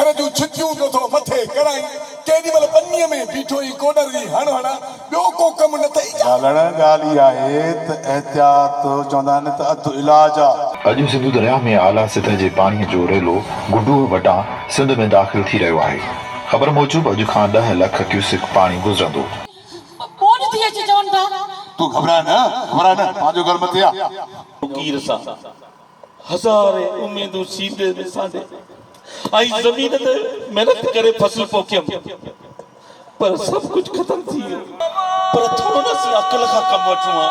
घर जूं छितियूं तो मथे कराई केॾी महिल पन्नीअ में बीठो ई कोडर जी हण हणा ॿियो को कमु न अथई। ॻाल्हाइण ॻाल्हि इहा आहे त एहतियात चवंदा आहिनि त अधु इलाज आहे। अॼु सिंधु दरिया में आला सतह जे पाणीअ जो रेलो गुडूअ वटां सिंध में दाख़िल थी रहियो आहे। ख़बर मूजिबि अॼु खां 10 लख क्यूसिक पाणी गुज़रंदो। तूं घबरा न पंहिंजो घर मथे आहे। फ़क़ीर सां हज़ारे उम्मीदूं सीधे में साडे आई ज़मीन ते मेहनत करे फसल पोखियमि पर सब कुछ खत्म थी वियो। पर थोरो न सी अकल खां कमु वठूं आहे।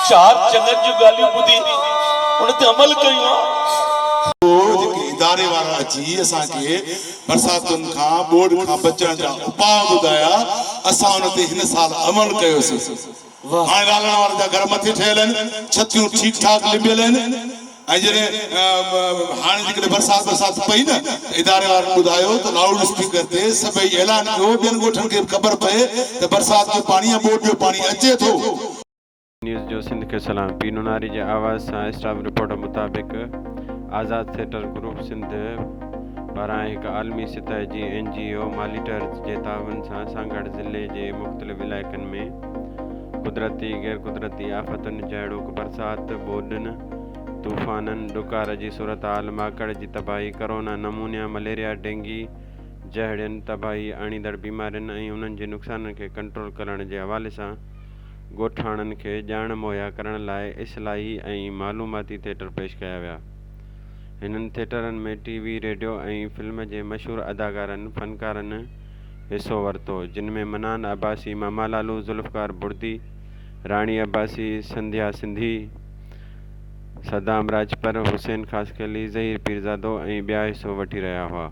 चार चङनि जूं ॻाल्हियूं ॿुधी उन ते अमल कयूं आहे। जेके इदारे वारा अची असांखे बरसातुनि खां ॿोॾ खां बचण जा उपाय ॿुधाया असां उन ते हिन साल अमल कयोसीं। हाणे रालण वारनि जा घर मथे ठहियल आहिनि, छतियूं ठीकु ठाक लिबियल आहिनि। ऐं जॾहिं हाणे जेकॾहिं बरसाति पई न इदारे वारनि ॿुधायो त लाउड स्पीकर ते सभई ऐलान कयो ॿियनि ॻोठनि खे ख़बर पए त बरसाति जो पाणी या ॿोॾ जो पाणी अचे थो। न्यूज़ जो सिंध खे सलाम। पीनू नारी जे आवाज़ सां स्टाफ रिपोर्ट मुताबिक़ आज़ाद थिएटर ग्रुप सिंध पारां हिकु आलमी सतह जी NGO मॉनिटर्स जे तावन सां सागड़ ज़िले जे मुख़्तलिफ़ इलाइक़नि में कुदरती गैर कुदरती आफ़तुनि जहिड़ोक बरसाति ॿोॾनि तूफ़ाननि ॾुकार जी सूरत हाल माकड़ जी तबाही करोना नमूनिया मलेरिया डेंगी जहिड़ियुनि तबाही आणींदड़ बीमारियुनि ऐं उन्हनि जे नुक़साननि खे कंट्रोल करण जे हवाले सां ॻोठाणनि खे ॼाण मुहैया करण लाइ इस्लाही ऐं मालूमाती थिएटर पेश कया विया। हिननि थिएटरनि में TV रेडियो ऐं फिल्म जे मशहूरु अदाकारनि फ़नकारनि हिसो वरितो जिन में मनान अब्बासी मामा लालू ज़ुल्फ़कार बुर्दी राणी अब्बासी संध्या सिंधी सदाम राजपर हुसैन ख़ासकली ज़हीर पीरज़ादो ऐं ॿिया हिसो वठी रहिया हुआ।